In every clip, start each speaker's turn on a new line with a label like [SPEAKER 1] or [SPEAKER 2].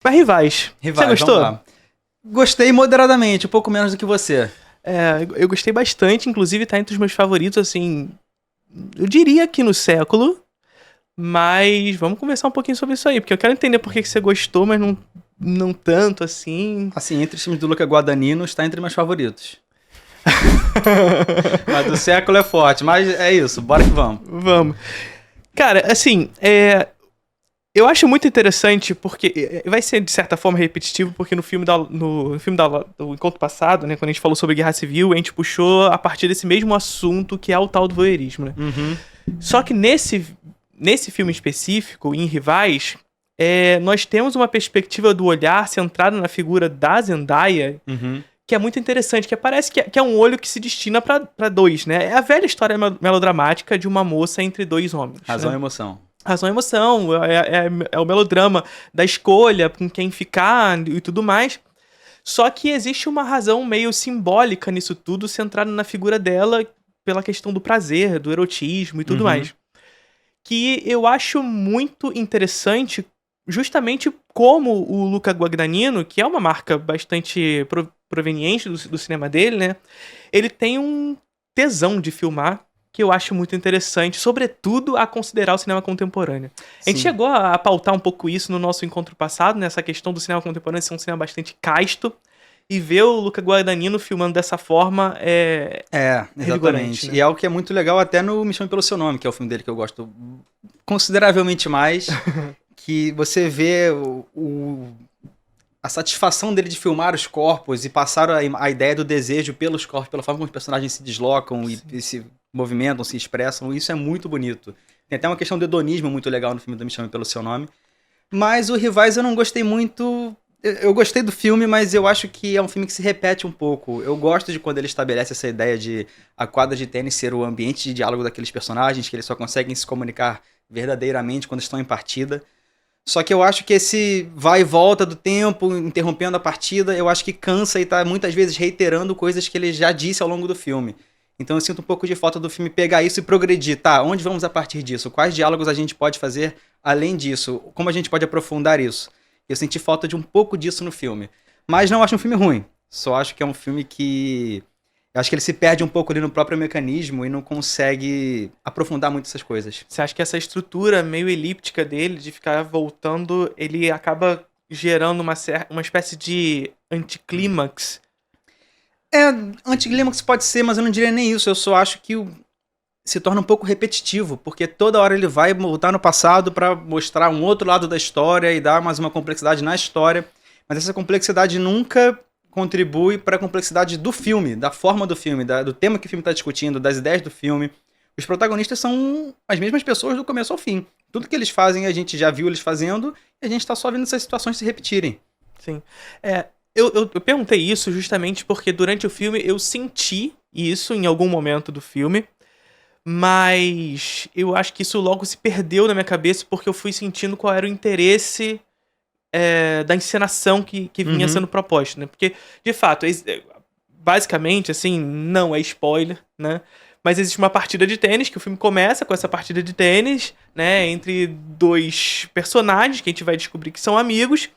[SPEAKER 1] Mas Rivais. Você
[SPEAKER 2] Rivais, vamos
[SPEAKER 1] gostou?
[SPEAKER 2] lá. Gostei moderadamente, um pouco menos do que você.
[SPEAKER 1] Eu gostei bastante, inclusive tá entre os meus favoritos, assim. Eu diria que no século. Mas vamos conversar um pouquinho sobre isso aí, porque eu quero entender por que você gostou, mas não tanto assim.
[SPEAKER 2] Assim, entre os filmes do Luca Guadagnino, está entre meus favoritos. Mas do século é forte, mas é isso, bora que vamos.
[SPEAKER 1] Vamos. Cara, assim, eu acho muito interessante porque vai ser de certa forma repetitivo, porque do encontro passado, né, quando a gente falou sobre Guerra Civil, a gente puxou a partir desse mesmo assunto que é o tal do voyeurismo, né?
[SPEAKER 2] Uhum.
[SPEAKER 1] Só que nesse filme específico, em Rivais, nós temos uma perspectiva do olhar centrada na figura da Zendaya,
[SPEAKER 2] Uhum.
[SPEAKER 1] que é muito interessante, que parece que é um olho que se destina pra dois, né? É a velha história melodramática de uma moça entre dois homens.
[SPEAKER 2] Razão
[SPEAKER 1] né?
[SPEAKER 2] e emoção.
[SPEAKER 1] Razão e emoção, é o melodrama da escolha com quem ficar e tudo mais. Só que existe uma razão meio simbólica nisso tudo, centrada na figura dela pela questão do prazer, do erotismo e tudo mais. Que eu acho muito interessante, justamente como o Luca Guadagnino, que é uma marca bastante proveniente do cinema dele, né? Ele tem um tesão de filmar que eu acho muito interessante, sobretudo a considerar o cinema contemporâneo. A gente
[SPEAKER 2] Sim.
[SPEAKER 1] chegou a pautar um pouco isso no nosso encontro passado, nessa questão do cinema contemporâneo ser um cinema bastante casto, e ver o Luca Guadagnino filmando dessa forma é revigorante,
[SPEAKER 2] Exatamente.
[SPEAKER 1] né?
[SPEAKER 2] E é algo que é muito legal até no Me Chame Pelo Seu Nome, que é o filme dele que eu gosto consideravelmente mais, que você vê a satisfação dele de filmar os corpos e passar a ideia do desejo pelos corpos, pela forma como os personagens se deslocam e se movimentam, se expressam, isso é muito bonito. Tem até uma questão de hedonismo muito legal no filme do Me Chame Pelo Seu Nome. Mas o Rivais eu não gostei muito. Eu gostei do filme, mas eu acho que é um filme que se repete um pouco. Eu gosto de quando ele estabelece essa ideia de a quadra de tênis ser o ambiente de diálogo daqueles personagens, que eles só conseguem se comunicar verdadeiramente quando estão em partida. Só que eu acho que esse vai e volta do tempo, interrompendo a partida, eu acho que cansa e tá muitas vezes reiterando coisas que ele já disse ao longo do filme. Então eu sinto um pouco de falta do filme pegar isso e progredir. Tá, onde vamos a partir disso? Quais diálogos a gente pode fazer além disso? Como a gente pode aprofundar isso? Eu senti falta de um pouco disso no filme. Mas não acho um filme ruim. Só acho que é um filme que... Eu acho que ele se perde um pouco ali no próprio mecanismo e não consegue aprofundar muito essas coisas.
[SPEAKER 1] Você acha que essa estrutura meio elíptica dele, de ficar voltando, ele acaba gerando uma espécie de anticlímax?
[SPEAKER 2] Anticlímax pode ser, mas eu não diria nem isso. Eu só acho que se torna um pouco repetitivo, porque toda hora ele vai voltar no passado para mostrar um outro lado da história e dar mais uma complexidade na história, mas essa complexidade nunca contribui para a complexidade do filme, da forma do filme, do tema que o filme está discutindo, das ideias do filme. Os protagonistas são as mesmas pessoas do começo ao fim. Tudo que eles fazem a gente já viu eles fazendo e a gente está só vendo essas situações se repetirem.
[SPEAKER 1] Sim. Eu perguntei isso justamente porque durante o filme eu senti isso em algum momento do filme, mas eu acho que isso logo se perdeu na minha cabeça porque eu fui sentindo qual era o interesse da encenação que vinha sendo proposta, né? Porque, de fato, basicamente, assim, não é spoiler, né? Mas existe uma partida de tênis, que o filme começa com essa partida de tênis, né? Entre dois personagens que a gente vai descobrir que são amigos.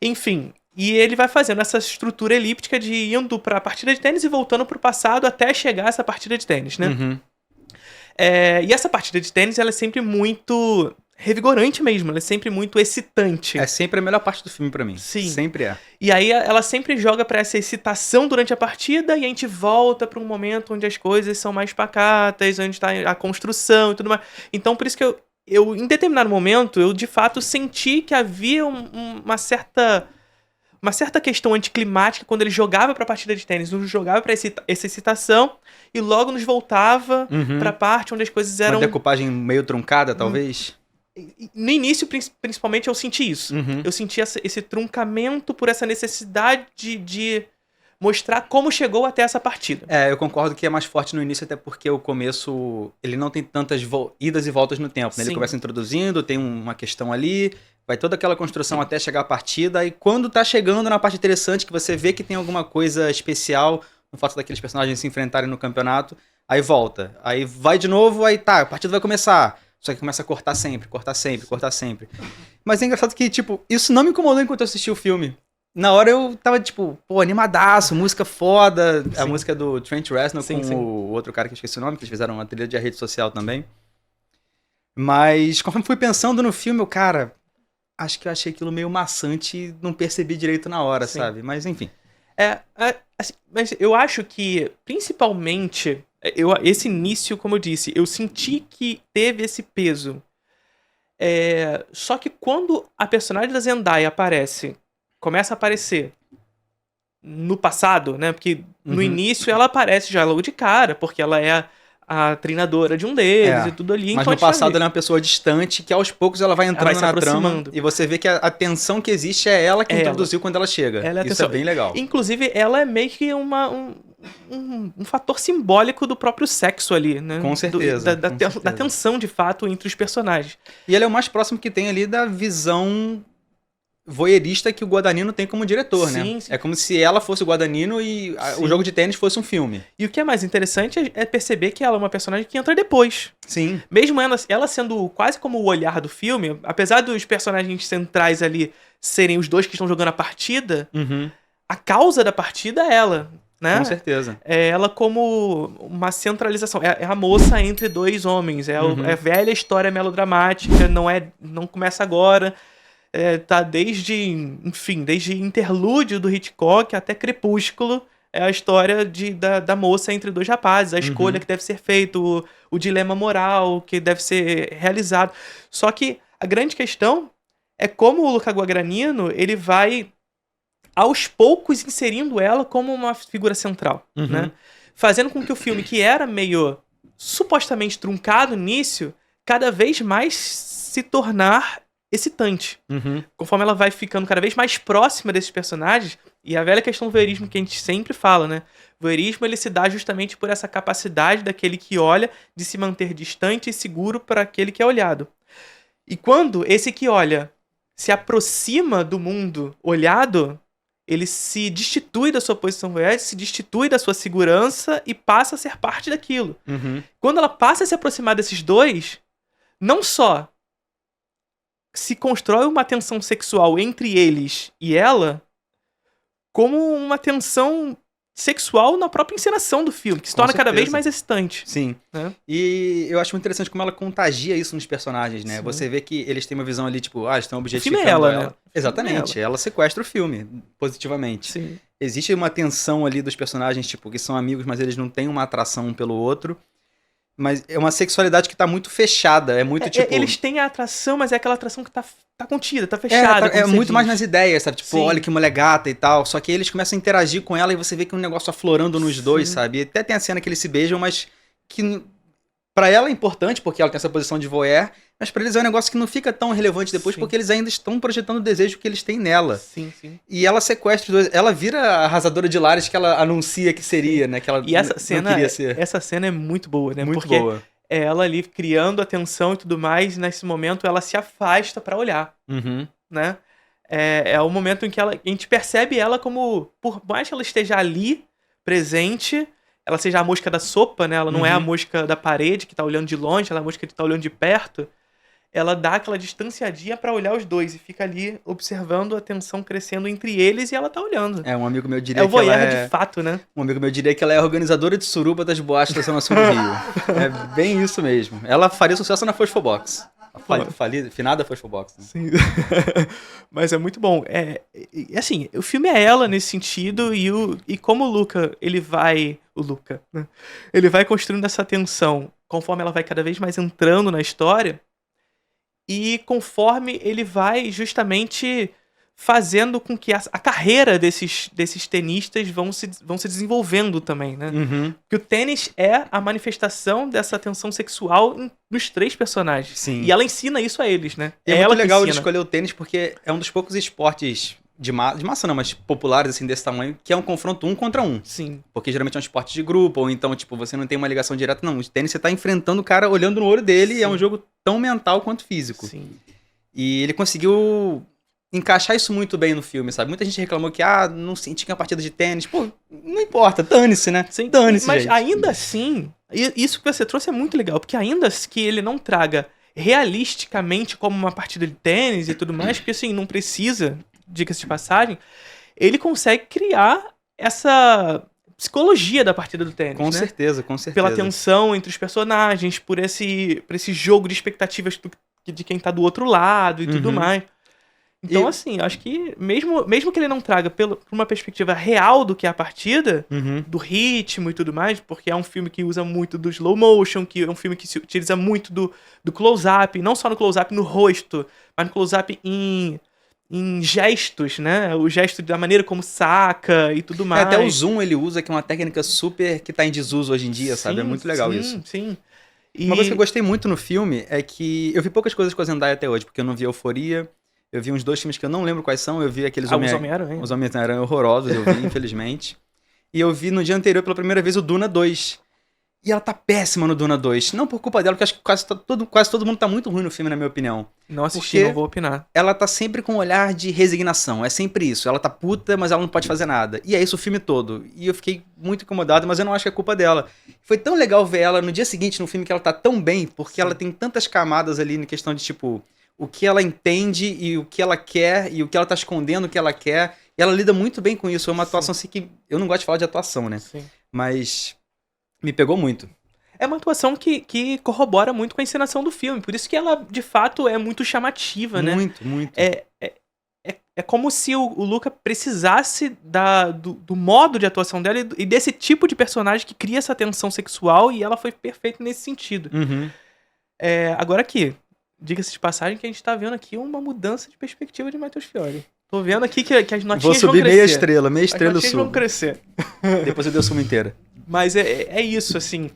[SPEAKER 1] Enfim, e ele vai fazendo essa estrutura elíptica de indo pra partida de tênis e voltando pro passado até chegar a essa partida de tênis, né? E essa partida de tênis, ela é sempre muito revigorante mesmo, ela é sempre muito excitante.
[SPEAKER 2] É sempre a melhor parte do filme pra mim.
[SPEAKER 1] Sim.
[SPEAKER 2] Sempre é.
[SPEAKER 1] E aí ela sempre joga pra essa excitação durante a partida e a gente volta pra um momento onde as coisas são mais pacatas, onde tá a construção e tudo mais. Então por isso que eu em determinado momento, eu de fato senti que havia uma certa questão anticlimática quando ele jogava pra partida de tênis, nos jogava pra essa excitação e logo nos voltava pra parte onde as coisas eram...
[SPEAKER 2] Uma decupagem meio truncada, talvez?
[SPEAKER 1] No início, principalmente, eu senti isso. Eu senti esse truncamento por essa necessidade de mostrar como chegou até essa partida.
[SPEAKER 2] Eu concordo que é mais forte no início, até porque o começo, ele não tem tantas idas e voltas no tempo, né? Ele começa introduzindo, tem uma questão ali, vai toda aquela construção até chegar à partida, e quando tá chegando na parte interessante, que você vê que tem alguma coisa especial no fato daqueles personagens se enfrentarem no campeonato, aí volta. Aí vai de novo, aí tá, a partida vai começar. Só que começa a cortar sempre, cortar sempre, cortar sempre. Mas é engraçado que, tipo, isso não me incomodou enquanto eu assisti o filme. Na hora eu tava, tipo, pô, animadaço, música foda. A
[SPEAKER 1] Sim.
[SPEAKER 2] música do Trent Reznor
[SPEAKER 1] Sim,
[SPEAKER 2] com
[SPEAKER 1] sim.
[SPEAKER 2] o outro cara que eu esqueci o nome, que eles fizeram uma trilha de rede social também. Mas conforme fui pensando no filme, eu, cara, acho que eu achei aquilo meio maçante e não percebi direito na hora,
[SPEAKER 1] Sim.
[SPEAKER 2] sabe? Mas enfim.
[SPEAKER 1] Assim, mas eu acho que, principalmente, esse início, como eu disse, eu senti que teve esse peso. Só que quando a personagem da Zendaya começa a aparecer no passado, né? Porque no
[SPEAKER 2] Uhum.
[SPEAKER 1] início ela aparece já logo de cara, porque ela é a treinadora de um deles e tudo ali.
[SPEAKER 2] Mas
[SPEAKER 1] então
[SPEAKER 2] no passado ela é uma pessoa distante que aos poucos ela vai entrando
[SPEAKER 1] se
[SPEAKER 2] na trama
[SPEAKER 1] aproximando.
[SPEAKER 2] e você vê que a tensão que existe é ela que
[SPEAKER 1] É ela.
[SPEAKER 2] introduziu quando ela chega.
[SPEAKER 1] Ela é a
[SPEAKER 2] Isso
[SPEAKER 1] tensão.
[SPEAKER 2] é bem legal.
[SPEAKER 1] Inclusive, ela é meio que um fator simbólico do próprio sexo ali, né?
[SPEAKER 2] Com certeza,
[SPEAKER 1] Da tensão, de fato, entre os personagens.
[SPEAKER 2] E ele é o mais próximo que tem ali da visão voyeurista que o Guadagnino tem como diretor, né?
[SPEAKER 1] Sim, sim.
[SPEAKER 2] É como se ela fosse o Guadagnino e o jogo de tênis fosse um filme.
[SPEAKER 1] E o que é mais interessante é perceber que ela é uma personagem que entra depois.
[SPEAKER 2] Sim.
[SPEAKER 1] Mesmo ela sendo quase como o olhar do filme, apesar dos personagens centrais ali serem os dois que estão jogando a partida, a causa da partida é ela, né?
[SPEAKER 2] Com certeza.
[SPEAKER 1] É ela como uma centralização. É a moça entre dois homens. É a velha história melodramática, não começa agora. Tá desde Interlúdio do Hitchcock até Crepúsculo. É a história da moça entre dois rapazes, a escolha que deve ser feita, o dilema moral que deve ser realizado. Só que a grande questão é como o Luca Guadagnino, ele vai aos poucos inserindo ela como uma figura central, né? Fazendo com que o filme, que era meio supostamente truncado no início, cada vez mais se tornar excitante. Conforme ela vai ficando cada vez mais próxima desses personagens, e a velha questão do voyeurismo que a gente sempre fala, né? O voyeurismo, ele se dá justamente por essa capacidade daquele que olha de se manter distante e seguro para aquele que é olhado. E quando esse que olha se aproxima do mundo olhado, ele se destitui da sua posição voyeur, se destitui da sua segurança e passa a ser parte daquilo. Quando ela passa a se aproximar desses dois, não só se constrói uma tensão sexual entre eles e ela, como uma tensão sexual na própria encenação do filme, que se torna cada vez mais excitante.
[SPEAKER 2] Sim.
[SPEAKER 1] Né?
[SPEAKER 2] E eu acho muito interessante como ela contagia isso nos personagens, né?
[SPEAKER 1] Sim.
[SPEAKER 2] Você vê que eles têm uma visão ali, tipo, eles estão objetificando
[SPEAKER 1] filme é ela, né?
[SPEAKER 2] Exatamente. Ela sequestra o filme, positivamente.
[SPEAKER 1] Sim.
[SPEAKER 2] Existe uma tensão ali dos personagens, tipo, que são amigos, mas eles não têm uma atração um pelo outro. Mas é uma sexualidade que tá muito fechada. É muito, tipo...
[SPEAKER 1] Eles têm a atração, mas é aquela atração que tá contida, tá fechada.
[SPEAKER 2] É muito mais nas ideias, sabe? Tipo,
[SPEAKER 1] Sim.
[SPEAKER 2] olha que mulher gata e tal. Só que eles começam a interagir com ela e você vê que é um negócio aflorando nos dois, sabe? E até tem a cena que eles se beijam, mas que pra ela é importante, porque ela tem essa posição de voyeur, mas pra eles é um negócio que não fica tão relevante depois,
[SPEAKER 1] Sim.
[SPEAKER 2] porque eles ainda estão projetando o desejo que eles têm nela.
[SPEAKER 1] Sim, sim.
[SPEAKER 2] E ela sequestra os dois. Ela vira a arrasadora de lares que ela anuncia que seria, né? Que ela
[SPEAKER 1] E essa
[SPEAKER 2] não queria ser.
[SPEAKER 1] essa cena é muito boa, né?
[SPEAKER 2] Muito
[SPEAKER 1] porque
[SPEAKER 2] boa.
[SPEAKER 1] é ela ali criando atenção e tudo mais, e nesse momento ela se afasta pra olhar, né? É o momento em que a gente percebe ela como, por mais que ela esteja ali, presente, ela seja a mosca da sopa, né? Ela não é a mosca da parede que tá olhando de longe, ela é a mosca que tá olhando de perto. Ela dá aquela distanciadinha pra olhar os dois e fica ali observando a tensão crescendo entre eles e ela tá olhando.
[SPEAKER 2] Um amigo meu diria
[SPEAKER 1] É o
[SPEAKER 2] que ela
[SPEAKER 1] voyeur de fato, né?
[SPEAKER 2] Um amigo meu diria que ela é a organizadora de suruba das boates da Zona Sul do Rio. É bem isso mesmo. Ela faria sucesso na Fosfobox. Finada Fosfobox. Né?
[SPEAKER 1] Sim. Mas é muito bom. Assim, o filme é ela nesse sentido e como o Luca, ele vai... O Luca, né? Ele vai construindo essa tensão conforme ela vai cada vez mais entrando na história e conforme ele vai justamente fazendo com que a carreira desses tenistas vão se desenvolvendo também, né? Porque o tênis é a manifestação dessa tensão sexual nos três personagens.
[SPEAKER 2] Sim.
[SPEAKER 1] E ela ensina isso a eles, né?
[SPEAKER 2] E é
[SPEAKER 1] ela
[SPEAKER 2] muito legal
[SPEAKER 1] que
[SPEAKER 2] de
[SPEAKER 1] ensina.
[SPEAKER 2] escolher o tênis porque é um dos poucos esportes de massa não, mas populares assim desse tamanho, que é um confronto 1 contra 1.
[SPEAKER 1] Sim.
[SPEAKER 2] Porque geralmente é um esporte de grupo, ou então, tipo, você não tem uma ligação direta. Não, o tênis você tá enfrentando o cara olhando no olho dele e é um jogo tão mental quanto físico.
[SPEAKER 1] Sim.
[SPEAKER 2] E ele conseguiu encaixar isso muito bem no filme, sabe? Muita gente reclamou que, não senti que é uma partida de tênis. Pô, não importa, dane-se, né?
[SPEAKER 1] Sim.
[SPEAKER 2] Dane-se,
[SPEAKER 1] Mas
[SPEAKER 2] gente.
[SPEAKER 1] ainda assim, isso que você trouxe é muito legal, porque ainda que ele não traga realisticamente como uma partida de tênis e tudo mais, porque assim, não precisa, diga-se de passagem, ele consegue criar essa psicologia da partida do tênis,
[SPEAKER 2] Com
[SPEAKER 1] né?
[SPEAKER 2] certeza, com certeza.
[SPEAKER 1] Pela tensão entre os personagens, por esse jogo de expectativas de quem tá do outro lado e tudo mais. Então, assim, acho que mesmo que ele não traga por uma perspectiva real do que é a partida, do ritmo e tudo mais, porque é um filme que usa muito do slow motion, que é um filme que se utiliza muito do close-up, não só no close-up no rosto, mas no close-up em gestos, né? O gesto da maneira como saca e tudo mais.
[SPEAKER 2] Até o zoom ele usa, que é uma técnica super que tá em desuso hoje em dia, sabe? É muito legal isso.
[SPEAKER 1] Sim.
[SPEAKER 2] Uma coisa que eu gostei muito no filme é que eu vi poucas coisas com a Zendaya até hoje, porque eu não vi Euforia, eu vi uns 2 filmes que eu não lembro quais são, eu vi aqueles
[SPEAKER 1] Homem-Aranha.
[SPEAKER 2] Os Homem-Aranha horrorosos, eu vi, infelizmente. E eu vi no dia anterior, pela primeira vez, o Duna 2. E ela tá péssima no Duna 2. Não por culpa dela, porque acho que quase todo mundo tá muito ruim no filme, na minha opinião.
[SPEAKER 1] Não assisti,
[SPEAKER 2] Porque
[SPEAKER 1] não vou opinar.
[SPEAKER 2] ela tá sempre com um olhar de resignação. É sempre isso. Ela tá puta, mas ela não pode fazer nada. E é isso o filme todo. E eu fiquei muito incomodado, mas eu não acho que é culpa dela. Foi tão legal ver ela no dia seguinte no filme que ela tá tão bem, porque ela tem tantas camadas ali na questão de, tipo, o que ela entende e o que ela quer e o que ela tá escondendo o que ela quer. E ela lida muito bem com isso. É uma atuação assim que... Eu não gosto de falar de atuação, né?
[SPEAKER 1] Sim.
[SPEAKER 2] Mas me pegou muito.
[SPEAKER 1] É uma atuação que corrobora muito com a encenação do filme. Por isso que ela, de fato, é muito chamativa, né?
[SPEAKER 2] Muito.
[SPEAKER 1] É como se o Luca precisasse do modo de atuação dela e desse tipo de personagem que cria essa tensão sexual, e ela foi perfeita nesse sentido. Agora aqui, diga-se de passagem que a gente tá vendo aqui uma mudança de perspectiva de Matheus Fiore. Tô vendo aqui que as notinhas
[SPEAKER 2] Vou subir
[SPEAKER 1] vão crescer.
[SPEAKER 2] meia estrela eu
[SPEAKER 1] As notinhas
[SPEAKER 2] subo.
[SPEAKER 1] vão crescer.
[SPEAKER 2] Depois eu dei a suma inteira.
[SPEAKER 1] Mas é isso, assim.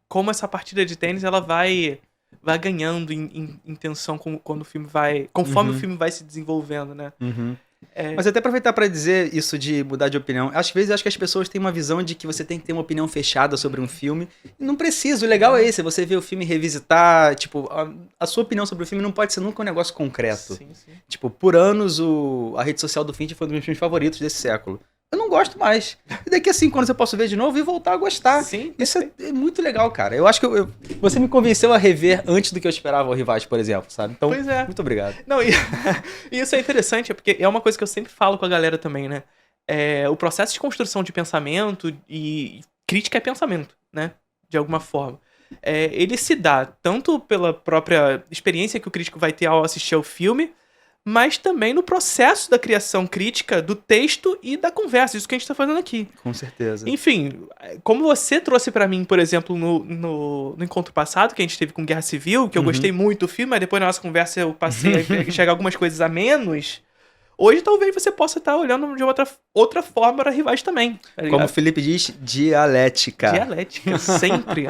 [SPEAKER 1] Como essa partida de tênis ela vai ganhando em tensão quando o filme vai. Conforme o filme vai se desenvolvendo, né?
[SPEAKER 2] Mas até aproveitar pra dizer isso de mudar de opinião. Às vezes acho que as pessoas têm uma visão de que você tem que ter uma opinião fechada sobre um filme. E não precisa. O legal é esse, você ver o filme e revisitar. Tipo, a sua opinião sobre o filme não pode ser nunca um negócio concreto.
[SPEAKER 1] Sim.
[SPEAKER 2] Tipo, por anos a rede social do Fincher foi um dos meus filmes favoritos desse século. Eu não gosto mais. E daqui a 5 anos eu posso ver de novo e voltar a gostar.
[SPEAKER 1] Sim.
[SPEAKER 2] Isso é muito legal, cara. Eu acho que você me convenceu a rever antes do que eu esperava o Rivais, por exemplo, sabe? Então,
[SPEAKER 1] Pois é.
[SPEAKER 2] muito obrigado.
[SPEAKER 1] Não, e isso é interessante, porque é uma coisa que eu sempre falo com a galera também, né? O processo de construção de pensamento e crítica é pensamento, né? De alguma forma. Ele se dá tanto pela própria experiência que o crítico vai ter ao assistir ao filme, mas também no processo da criação crítica do texto e da conversa, isso que a gente tá fazendo aqui.
[SPEAKER 2] Com certeza.
[SPEAKER 1] Enfim, como você trouxe pra mim, por exemplo, no encontro passado que a gente teve com Guerra Civil, que eu gostei muito do filme, mas depois na nossa conversa eu passei a enxergar algumas coisas a menos, hoje talvez você possa estar olhando de outra forma para Rivais também. Tá ligado?
[SPEAKER 2] Como o Felipe diz, dialética.
[SPEAKER 1] Dialética, sempre.